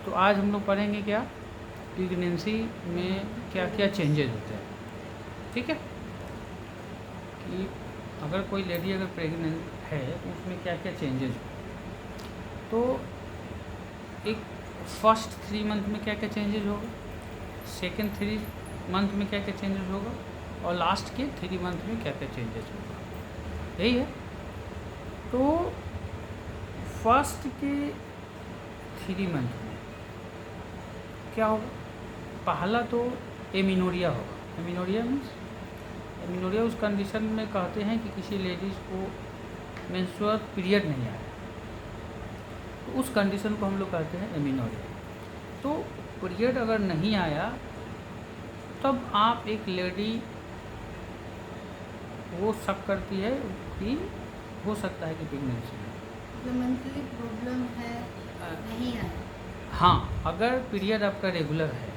तो आज हम लोग पढ़ेंगे क्या, प्रेगनेंसी में क्या क्या चेंजेस होते हैं। ठीक है, कि अगर कोई लेडी अगर प्रेग्नेंट है तो उसमें क्या क्या चेंजेस हो। तो एक फर्स्ट 3 मंथ में क्या क्या चेंजेस होगा, सेकेंड 3 मंथ में क्या क्या चेंजेस होगा, और लास्ट के 3 मंथ में क्या क्या चेंजेस होगा, यही है। तो फर्स्ट के 3 मंथ में क्या होगा, पहला तो एमिनोरिया होगा। एमिनोरिया मीन्स, एमिनोरिया उस कंडीशन में कहते हैं कि किसी लेडीज़ को मेंस्ट्रुअल पीरियड नहीं आया, तो उस कंडीशन को हम लोग कहते हैं एमिनोरिया। तो पीरियड अगर नहीं आया तब आप एक लेडी वो शक करती है कि हो सकता है कि प्रेगनेंसी है। जो मंथली प्रॉब्लम है नहीं है। हाँ, अगर पीरियड आपका रेगुलर है,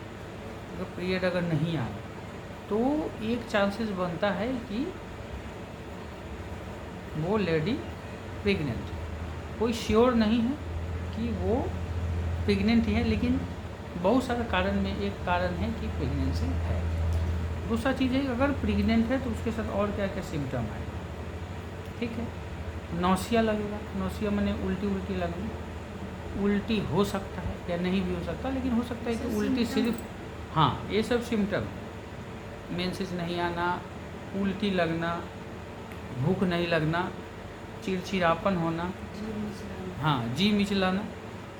अगर पीरियड अगर नहीं आया तो एक चांसेस बनता है कि वो लेडी प्रेग्नेंट है। कोई श्योर नहीं है कि वो प्रेग्नेंट है, लेकिन बहुत सारे कारण में एक कारण है कि प्रेगनेंसी है। दूसरा चीज़ है, अगर प्रेग्नेंट है तो उसके साथ और क्या क्या सिम्टम आएगा। ठीक है, नौसिया लगेगा। नौसिया माने उल्टी लगना, उल्टी हो सकता है या नहीं भी हो सकता, लेकिन हो सकता है कि उल्टी सिर्फ, हाँ ये सब सिम्टम, मेंसेस नहीं आना, उल्टी लगना, भूख नहीं लगना, चिड़चिड़ापन होना, हाँ जी मिचलाना,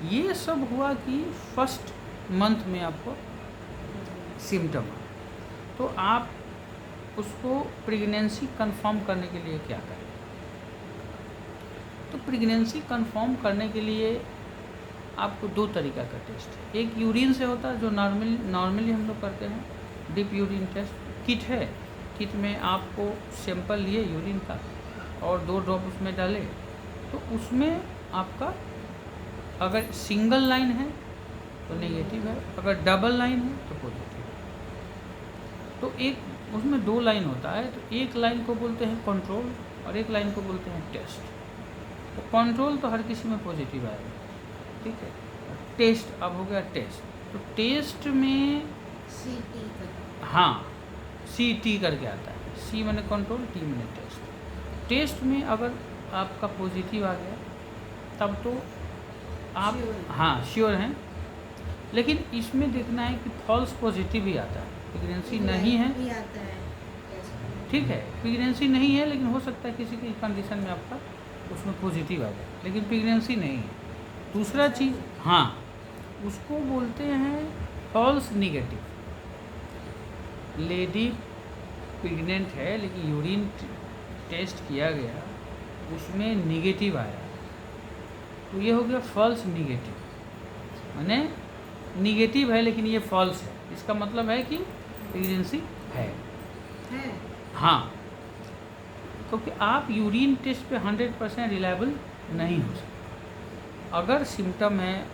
ये सब हुआ कि फर्स्ट मंथ में आपको सिम्टम है। तो आप उसको प्रेगनेंसी कंफर्म करने के लिए क्या करें। तो प्रेगनेंसी कंफर्म करने के लिए आपको 2 तरीका का टेस्ट है। एक यूरिन से होता है जो नॉर्मली हम लोग करते हैं, डीप यूरिन टेस्ट। किट है, किट में आपको सैंपल लिए यूरिन का और 2 ड्रॉप उसमें डाले, तो उसमें आपका अगर सिंगल लाइन है तो नेगेटिव है, अगर डबल लाइन है तो पॉजिटिव है। तो एक उसमें 2 लाइन होता है, तो एक लाइन को बोलते हैं कंट्रोल और एक लाइन को बोलते हैं टेस्ट। तो कंट्रोल तो हर किसी में पॉजिटिव आएगा, ठीक है। टेस्ट अब हो गया टेस्ट, तो टेस्ट में CT हाँ CT करके आता है, C मैंने कंट्रोल, T मैंने टेस्ट। टेस्ट में अगर आपका पॉजिटिव आ गया तब तो आप हाँ श्योर हैं, लेकिन इसमें देखना है कि फॉल्स पॉजिटिव ही आता है, प्रेगनेंसी नहीं है, भी आता है। ठीक है, प्रेगनेंसी नहीं है लेकिन हो सकता है किसी की कंडीशन में आपका उसमें पॉजिटिव आ जाए, लेकिन प्रेगनेंसी नहीं है। दूसरा चीज़, हाँ उसको बोलते हैं फॉल्स निगेटिव। लेडी प्रेग्नेंट है लेकिन यूरिन टेस्ट किया गया उसमें निगेटिव आया, तो ये हो गया फॉल्स निगेटिव। माने निगेटिव है लेकिन ये फॉल्स है, इसका मतलब है कि प्रेगनेंसी है। हाँ, क्योंकि आप यूरिन टेस्ट पे 100% रिलायबल नहीं हो सकते। अगर सिम्टम है,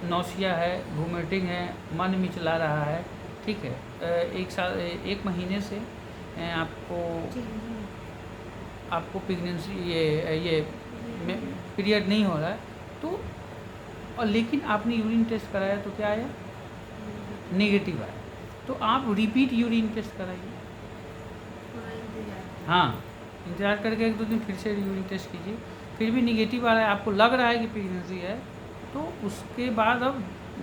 नौसिया है, वोमिटिंग है, मन मिचला रहा है, ठीक है, 1 महीने से आपको प्रेगनेंसी ये पीरियड नहीं हो रहा है, तो और लेकिन आपने यूरिन टेस्ट कराया तो क्या आया, नेगेटिव आया, तो आप रिपीट यूरिन टेस्ट कराइए। हाँ, इंतज़ार करके 1-2 दिन फिर से यूरिन टेस्ट कीजिए, फिर भी निगेटिव आ रहा है, आपको लग रहा है कि प्रेगनेंसी है, तो उसके बाद अब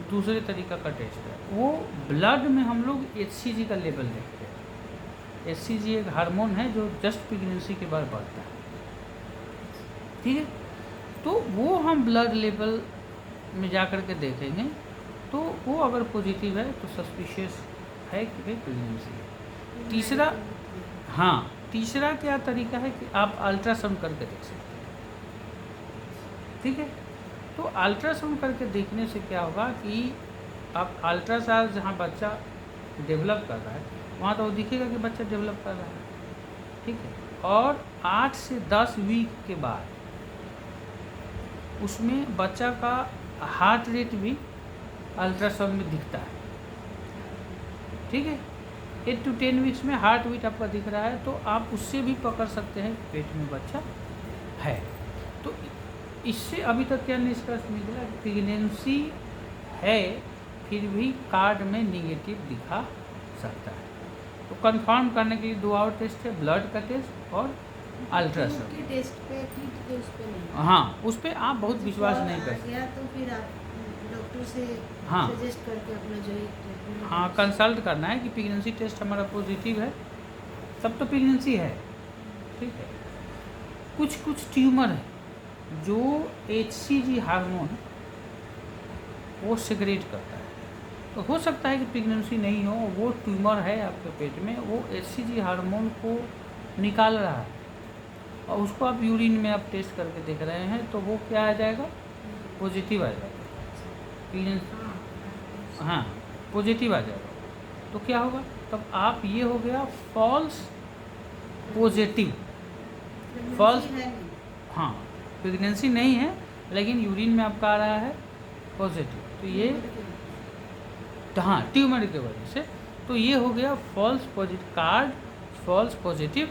दूसरे तरीका का टेस्ट है, वो ब्लड में हम लोग HCG का लेवल देखते हैं। HCG एक हार्मोन है जो जस्ट प्रेगनेंसी के बाद बढ़ता है, ठीक है। तो वो हम ब्लड लेवल में जा कर के देखेंगे, तो वो अगर पॉजिटिव है तो सस्पिशियस है कि भाई प्रेगनेंसी है। तीसरा, हाँ तीसरा क्या तरीका है कि आप अल्ट्रासाउंड करके देख सकते हैं, ठीक है। तो अल्ट्रासाउंड करके देखने से क्या होगा कि आप अल्ट्रासाउंड जहाँ बच्चा डेवलप कर रहा है वहाँ तो दिखेगा कि बच्चा डेवलप कर रहा है, ठीक है। और 8 से 10 वीक के बाद उसमें बच्चा का हार्ट रेट भी अल्ट्रासाउंड में दिखता है, ठीक है। 8 to 10 वीक्स में हार्ट बीट आपका दिख रहा है, तो आप उससे भी पकड़ सकते हैं पेट में बच्चा है। तो इससे अभी तक क्या निष्कर्ष निकला, प्रेगनेंसी है फिर भी कार्ड में निगेटिव दिखा सकता है। तो कंफर्म करने के लिए 2 और टेस्ट है, ब्लड का टेस्ट और अल्ट्रासाउंड। के टेस्ट पे किट के उस पे नहीं। हाँ, उस पर आप बहुत विश्वास और नहीं कर आ सकते। गया तो फिर आप डॉक्टर से हाँ। सजेस्ट करके अपना जो है treatment हाँ, कर कंसल्ट करना है कि प्रेगनेंसी टेस्ट हमारा पॉजिटिव है, तब तो प्रेगनेंसी है। ठीक है। कुछ कुछ ट्यूमर है जो HCG हार्मोन वो सिक्रेट करता है, तो हो सकता है कि प्रेगनेंसी नहीं हो, वो ट्यूमर है आपके पेट में, वो HCG हार्मोन को निकाल रहा है और उसको आप यूरिन में आप टेस्ट करके देख रहे हैं, तो वो क्या आ जाएगा, पॉजिटिव आ जाएगा। प्रेगनेंसी, हाँ, पॉजिटिव आ जाएगा। तो क्या होगा, तब आप, ये हो गया फॉल्स पॉजिटिव। फॉल्स, Pregnancy है नहीं। हाँ, प्रेगनेंसी नहीं है लेकिन यूरिन में आपका आ रहा है पॉजिटिव, तो ये, हाँ, ट्यूमर की वजह से। तो ये हो गया false positive card, false positive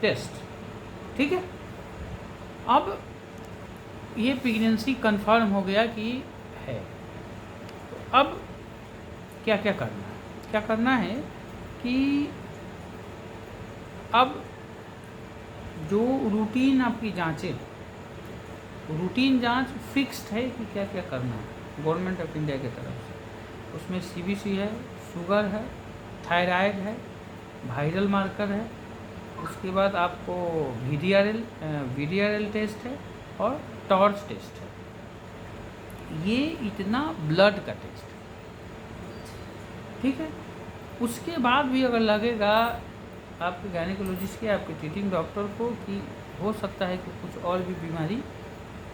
test. ठीक है। अब ये प्रेगनेंसी कंफर्म हो गया कि है, तो अब क्या क्या करना है, क्या करना है कि अब जो रूटीन आपकी जांचें, रूटीन जांच फिक्स्ड है कि क्या क्या करना है गवर्नमेंट ऑफ इंडिया की तरफ से। उसमें CBC है, शुगर है, थायराइड है, वायरल मार्कर है, उसके बाद आपको VDRL टेस्ट है और टॉर्च टेस्ट है। ये इतना ब्लड का टेस्ट है। ठीक है। उसके बाद भी अगर लगेगा आपके गायनेकोलॉजिस्ट के, आपके ट्रीटिंग डॉक्टर को कि हो सकता है कि कुछ और भी बीमारी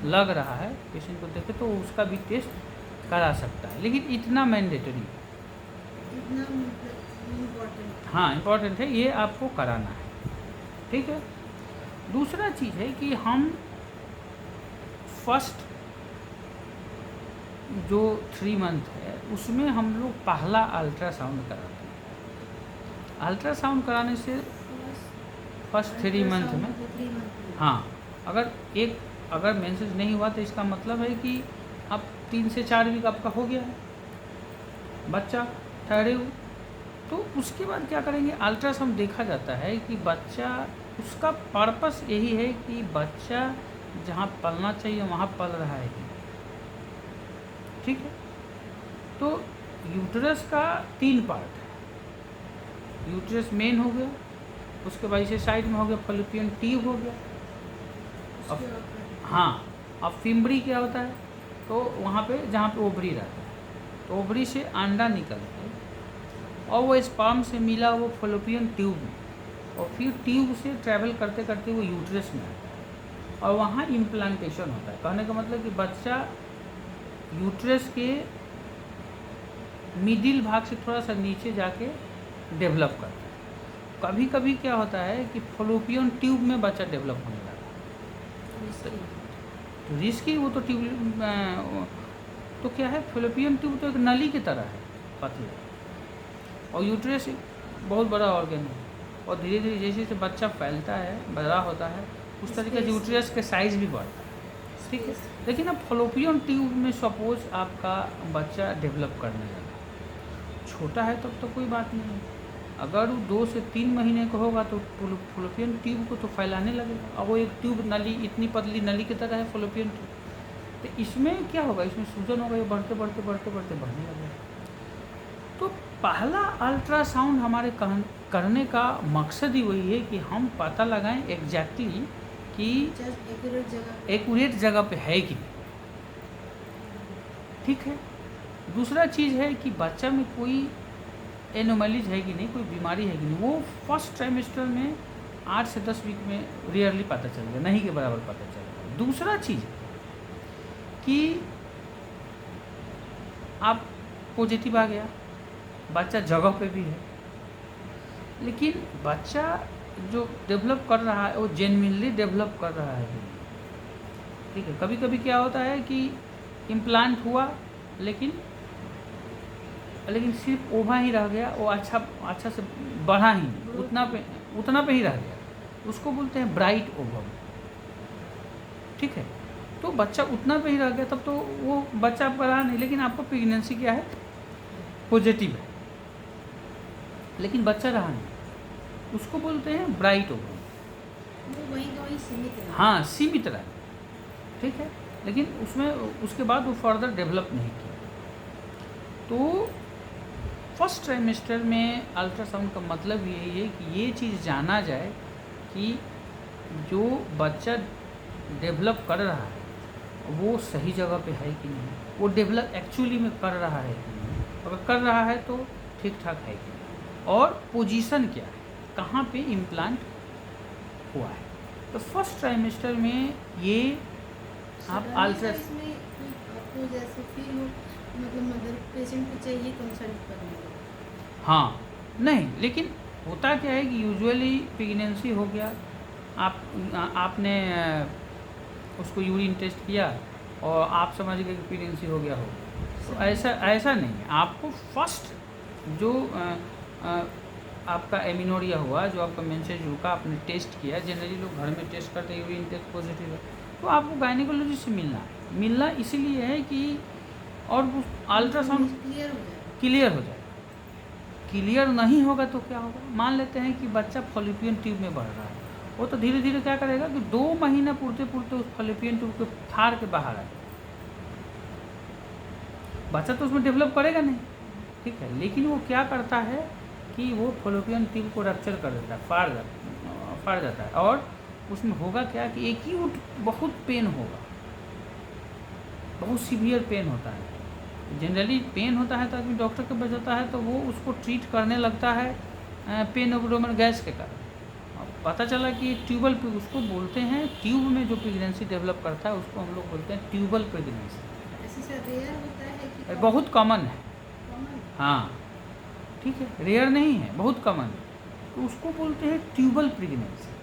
लग रहा है पेशेंट को देखे, तो उसका भी टेस्ट करा सकता है, लेकिन इतना मैंडेटरी है, इतना इम्पोर्टेंट। हाँ, इम्पॉर्टेंट है, ये आपको कराना है। ठीक है। दूसरा चीज़ है कि हम फर्स्ट जो 3 मंथ है उसमें हम लोग पहला अल्ट्रासाउंड कराते हैं। अल्ट्रासाउंड कराने से फर्स्ट 3 मंथ में, हाँ, अगर मेंसेस नहीं हुआ तो इसका मतलब है कि अब 3 से 4 वीक आपका हो गया है, बच्चा ठहरे हुए। तो उसके बाद क्या करेंगे, अल्ट्रासाउंड देखा जाता है कि बच्चा, उसका पर्पस यही है कि बच्चा जहाँ पलना चाहिए वहाँ पल रहा है कि, ठीक है। तो यूट्रस का 3 पार्ट है, यूट्रस मेन हो गया, उसके बाद इसे साइड में हो गया फैलोपियन ट्यूब हो गया। अब हाँ, अब फिम्बरी क्या होता है, तो वहाँ पे जहाँ पे ओवरी रहता है, तो ओवरी से अंडा निकलता है और वो स्पर्म से मिला वो फैलोपियन ट्यूब में, और फिर ट्यूब से ट्रैवल करते करते वो यूट्रस में आता है और वहाँ इम्प्लांटेशन होता है। कहने का मतलब कि बच्चा यूट्रस के मिडिल भाग से थोड़ा सा नीचे जाके डेवलप करता है। कभी कभी क्या होता है कि फैलोपियन ट्यूब में बच्चा डेवलप होने लगता है, तो रिस्की, वो तो ट्यूब, तो क्या है, फैलोपियन ट्यूब तो एक नली की तरह है, पतला, और यूट्रस बहुत बड़ा ऑर्गन है, और धीरे धीरे जैसे जैसे बच्चा फैलता है, बड़ा होता है, उस तरीके से यूट्रस के साइज़ भी बढ़ता है। ठीक है। लेकिन अब फैलोपियन ट्यूब में सपोज आपका बच्चा डेवलप करने लगा, छोटा है तब तो कोई बात नहीं है, अगर वो 2 से 3 महीने का होगा तो फैलोपियन ट्यूब को तो फैलाने लगेगा, और वो एक ट्यूब नली, इतनी पतली नली की तरह है फैलोपियन ट्यूब, तो इसमें क्या होगा, इसमें सूजन होगा, ये बढ़ते बढ़ते बढ़ते बढ़ते बढ़ने लगेगा। तो पहला अल्ट्रासाउंड हमारे करने का मकसद ही वही है कि हम पता लगाएं एग्जैक्टली कि एक्यूरेट जगह पे है कि नहीं। ठीक है। दूसरा चीज़ है कि बच्चा में कोई एनोमलीज है कि नहीं, कोई बीमारी है कि नहीं, वो फर्स्ट ट्राइमेस्टर में 8 से 10 वीक में रियरली पता चलेगा, नहीं के बराबर पता चलेगा। दूसरा चीज़ कि आप पॉजिटिव आ गया, बच्चा जगह पे भी है, लेकिन बच्चा जो डेवलप कर रहा है वो जेन्युइनली डेवलप कर रहा है। ठीक है। कभी कभी क्या होता है कि इम्प्लांट हुआ लेकिन सिर्फ ओवा ही रह गया, वो अच्छा से बढ़ा ही नहीं, उतना पे ही रह गया, उसको बोलते हैं ब्राइट ओवम। ठीक है। तो तो बच्चा उतना पे ही रह गया, तब तो वो बच्चा आपका रहा नहीं, लेकिन आपको प्रेगनेंसी क्या है, पॉजिटिव है, लेकिन बच्चा रहा नहीं, उसको बोलते हैं ब्राइट ओवम। वो वहीं सीमित है। हाँ, सीमित रहा, ठीक है, लेकिन उसमें उसके बाद वो फर्दर डेवलप नहीं किया। तो फर्स्ट ट्राइमेस्टर में अल्ट्रासाउंड का मतलब यही है कि ये चीज़ जाना जाए कि जो बच्चा डेवलप कर रहा है वो सही जगह पे है कि नहीं, वो डेवलप एक्चुअली में कर रहा है कि नहीं, अगर कर रहा है तो ठीक ठाक है कि नहीं, और पोजीशन क्या है, कहाँ पे इम्प्लांट हुआ है। तो फर्स्ट ट्राइमेस्टर में ये आप अल्ट्रासाउंड इसमें आपको जैसे फील हो, मतलब अगर पेशेंट को चाहिए कंसल्ट करने को। हाँ, नहीं, लेकिन होता क्या है कि यूजुअली प्रेगनेंसी हो गया, आपने उसको यूरिन टेस्ट किया और आप समझ गए कि प्रेगनेंसी हो गया हो, तो ऐसा नहीं है। आपको फर्स्ट जो आपका एमिनोरिया हुआ, जो आपका मेंसेज रुका, आपने टेस्ट किया, जनरली लोग घर में टेस्ट करते हैं, यूरिन टेस्ट पॉजिटिव है, तो आपको गायनेकोलॉजिस्ट से मिलना इसीलिए है कि और अल्ट्रासाउंड क्लियर हो जाए। क्लियर नहीं होगा तो क्या होगा, मान लेते हैं कि बच्चा फॉलिपियन ट्यूब में बढ़ रहा है, वो तो धीरे धीरे क्या करेगा कि 2 महीना पूरते पूरते उस फॉलिपियन ट्यूब को फाड़ के बाहर आए, बच्चा तो उसमें डेवलप करेगा नहीं, ठीक है, लेकिन वो क्या करता है कि वो फॉलिपियन ट्यूब को रप्चर कर देता है, फाड़ जाता है, और उसमें होगा क्या कि एक्यूट बहुत पेन होगा, बहुत सीवियर पेन होता है। जनरली पेन होता है तो आदमी डॉक्टर के पास जाता है तो वो उसको ट्रीट करने लगता है पेन एब्डोमेन गैस के कारण। अब पता चला कि ट्यूबल पे उसको बोलते हैं, ट्यूब में जो प्रेगनेंसी डेवलप करता है उसको हम लोग बोलते हैं ट्यूबल प्रेगनेंसी। रेयर होता है कि बहुत कॉमन है, कॉमन? हाँ, ठीक है, रेयर नहीं है, बहुत कॉमन है, तो उसको बोलते हैं ट्यूबल प्रेगनेंसी।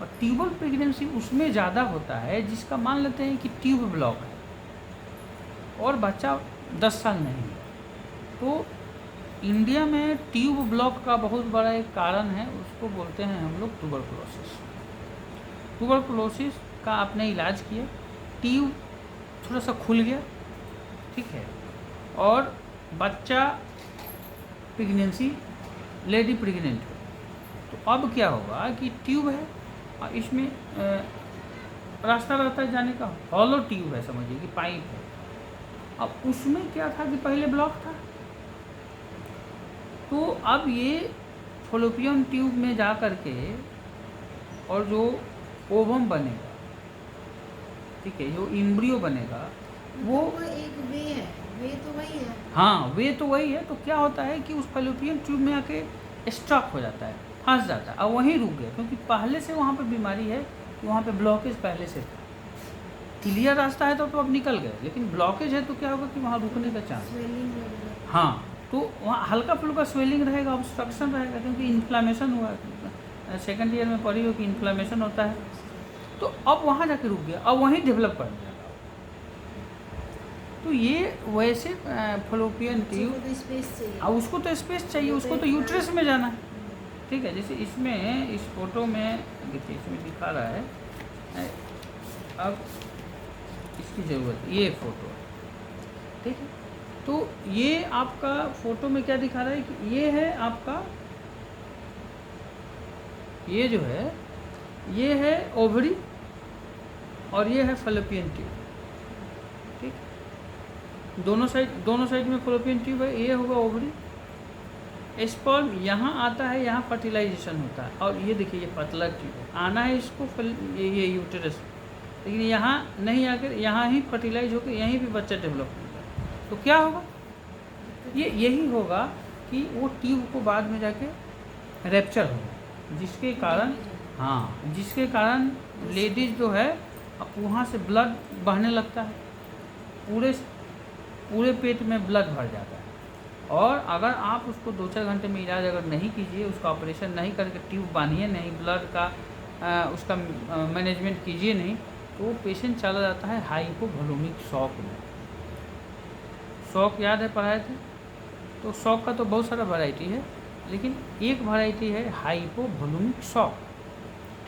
और ट्यूबल प्रेगनेंसी उसमें ज़्यादा होता है जिसका मान लेते हैं कि ट्यूब ब्लॉक है और बच्चा 10 साल नहीं है। तो इंडिया में ट्यूब ब्लॉक का बहुत बड़ा एक कारण है, उसको बोलते हैं हम लोग ट्यूबरकुलोसिस। ट्यूबरकुलोसिस का आपने इलाज किया, ट्यूब थोड़ा सा खुल गया, ठीक है, और बच्चा प्रेगनेंसी, लेडी प्रेग्नेंट हो, तो अब क्या होगा कि ट्यूब है और इसमें रास्ता रहता है जाने का, हॉलो ट्यूब है, समझिए कि पाइप है। अब उसमें क्या था कि पहले ब्लॉक था, तो अब ये फॉलोपियन ट्यूब में जा कर के और जो ओवम बनेगा, ठीक है, जो एम्ब्रियो बनेगा वो एक वे तो वही है। हाँ, वे तो वही है। तो क्या होता है कि उस फॉलोपियन ट्यूब में आके स्ट्रक हो जाता है, फंस जाता है और वहीं रुक गया, क्योंकि पहले से वहाँ पे बीमारी है, वहाँ पे ब्लॉकेज पहले से था। क्लियर रास्ता है तो अब निकल गए, लेकिन ब्लॉकेज है तो क्या होगा कि वहाँ रुकने का चांस, हाँ, तो वहाँ हल्का फुल्का स्वेलिंग रहेगा, ऑब्स्ट्रक्शन रहेगा, क्योंकि इन्फ्लामेशन हुआ। सेकंड ईयर में पढ़ी हो कि इन्फ्लामेशन होता है, तो अब वहाँ जाके रुक गया, अब वहीं डेवलप कर जाएगा। तो ये वैसे फॉलोपियन ट्यूब, अब उसको तो स्पेस चाहिए, उसको तो यूट्रस में जाना है, ठीक है। जैसे इसमें इस फोटो में देखिए, इसमें दिखा रहा है, अब इसकी ज़रूरत है, ये फ़ोटो, ठीक है। तो ये आपका फ़ोटो में क्या दिखा रहा है कि ये है आपका, ये जो है ये है ओवरी और ये है फॉलोपियन ट्यूब, ठीक, दोनों साइड में फॉलोपियन ट्यूब है, ये होगा ओवरी, स्पर्म यहाँ आता है, यहाँ फर्टिलाइजेशन होता है, और ये देखिए ये पतला ट्यूब है, आना है इसको ये यूटेरस, लेकिन यहाँ नहीं आकर यहाँ ही फर्टिलाइज होकर यहीं भी बच्चा डेवलप होगा। तो क्या होगा, ये यही होगा कि वो ट्यूब को बाद में जाके रैप्चर होगा, जिसके कारण, हाँ, जिसके कारण लेडीज जो है वहाँ से ब्लड बहने लगता है, पूरे पेट में ब्लड भर जाता है। और अगर आप उसको 2-4 घंटे में इलाज अगर नहीं कीजिए, उसका ऑपरेशन नहीं करके ट्यूब बांधिए नहीं, ब्लड का उसका मैनेजमेंट कीजिए नहीं, तो पेशेंट चला जाता है हाइपोवोलूमिक शॉक में। शॉक याद है, पढ़ाए थे, तो शॉक का तो बहुत सारा वैरायटी है, लेकिन एक वैरायटी है हाइपोवोलूमिक शॉक,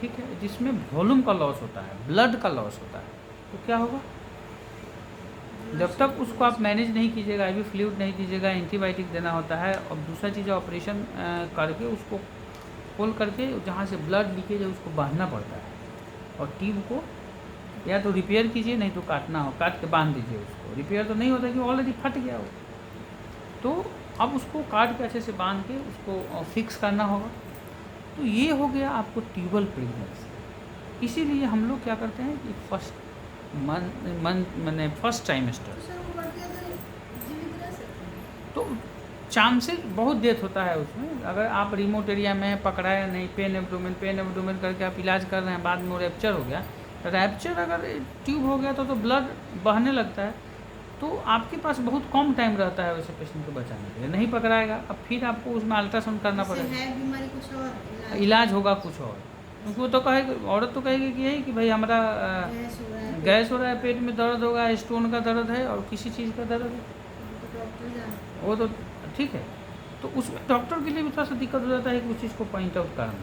ठीक है, जिसमें वॉल्यूम का लॉस होता है, ब्लड का लॉस होता है। तो क्या होगा, जब तक उसको आप मैनेज नहीं कीजिएगा, आईवी फ्लूइड नहीं दीजिएगा, एंटीबायोटिक देना होता है। और दूसरा चीज़ ऑपरेशन करके उसको खोल करके जहाँ से ब्लड लीकेज है उसको बांधना पड़ता है, और ट्यूब को या तो रिपेयर कीजिए, नहीं तो काट के बांध दीजिए उसको। रिपेयर तो नहीं होता कि ऑलरेडी फट गया हो, तो अब उसको काट के अच्छे से बांध के उसको फिक्स करना होगा। तो ये हो गया आपको ट्यूबल प्रेगनेंसी। इसीलिए हम लोग क्या करते हैं कि फर्स्ट मैंने फर्स्ट टाइमेस्टर सर वो बढ़ गया तो जीवित रह सकते हैं? तो चांसेस बहुत डेथ होता है उसमें। अगर आप रिमोट एरिया में पकड़ाया नहीं, पेन एब्डोमेन करके आप इलाज कर रहे हैं, बाद में वो रैप्चर हो गया, तो रैप्चर अगर ट्यूब हो गया तो ब्लड बहने लगता है, तो आपके पास बहुत कम टाइम रहता है वैसे पेशेंट को बचाने के लिए। नहीं पकड़ाएगा, अब फिर आपको उसमें अल्ट्रासाउंड करना इससे पड़ेगा, है बीमारी कुछ और इलाज होगा कुछ और। उसको तो कहेगी, औरत तो कहेगी कि यही कि भाई हमारा गैस हो रहा है, पेट में दर्द होगा, स्टोन का दर्द है और किसी चीज़ का दर्द है, तो डॉक्टर जान वो तो ठीक है। तो उसमें डॉक्टर के लिए भी थोड़ा सा दिक्कत हो जाता है कि उस चीज़ को पॉइंट आउट करना,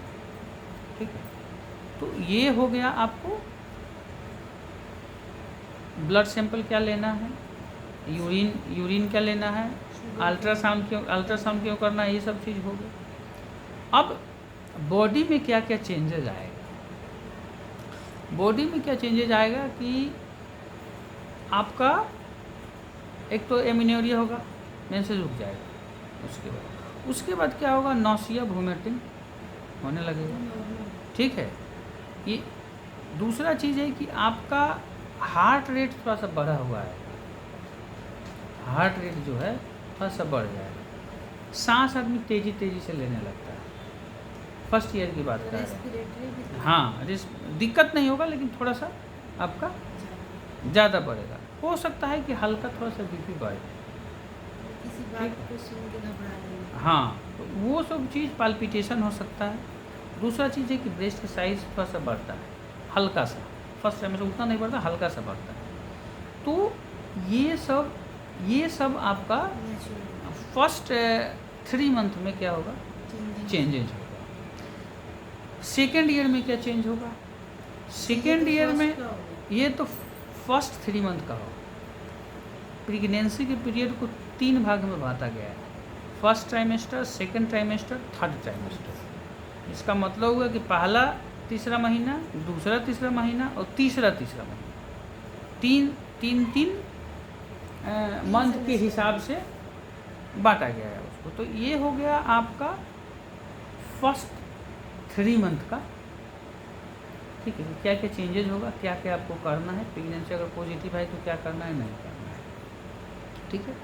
ठीक है। तो ये हो गया आपको ब्लड सैंपल क्या लेना है, यूरिन क्या लेना है, अल्ट्रासाउंड क्यों करना है, ये सब चीज़ हो गई। अब बॉडी में क्या क्या चेंजेज आएगा, बॉडी में क्या चेंजेज आएगा कि आपका एक तो एमिनोरिया होगा, मेंसेस रुक जाएगा, उसके बाद क्या होगा, नौसिया वोमिटिंग होने लगेगा, ठीक है। ये दूसरा चीज़ है कि आपका हार्ट रेट थोड़ा सा बढ़ा हुआ है, हार्ट रेट जो है थोड़ा सा बढ़ जाएगा, सांस आदमी तेज़ी से लेने लगता है, फर्स्ट ईयर की बात कर रहे हैं। हाँ, दिक्कत नहीं होगा, लेकिन थोड़ा सा आपका ज़्यादा बढ़ेगा। हो सकता है कि हल्का थोड़ा सा बीपी बढ़े, किसी बात को सुन के घबरा रहे। हाँ, तो वो सब चीज़ पाल्पिटेशन हो सकता है। दूसरा चीज़ है कि ब्रेस्ट का साइज़ थोड़ा सा बढ़ता है, हल्का सा, फर्स्ट टाइम से उतना नहीं बढ़ता, हल्का सा बढ़ता है। तो ये सब आपका फर्स्ट 3 मंथ में क्या होगा, चेंजेज होगा। सेकेंड ईयर में क्या चेंज होगा, सेकेंड ईयर में ये तो फर्स्ट 3 मंथ का होगा। प्रेगनेंसी के पीरियड को 3 भाग में बांटा गया है, first trimester, second trimester, third trimester. इसका मतलब हुआ कि पहला तीसरा महीना, दूसरा तीसरा महीना और तीसरा महीना, तीन मंथ के हिसाब से बांटा गया है उसको। तो ये हो गया आपका फर्स्ट 3 मंथ का, ठीक है। क्या क्या चेंजेज होगा, क्या क्या आपको करना है, प्रेगनेंसी अगर पॉजिटिव है तो क्या करना है, नहीं करना है, ठीक है।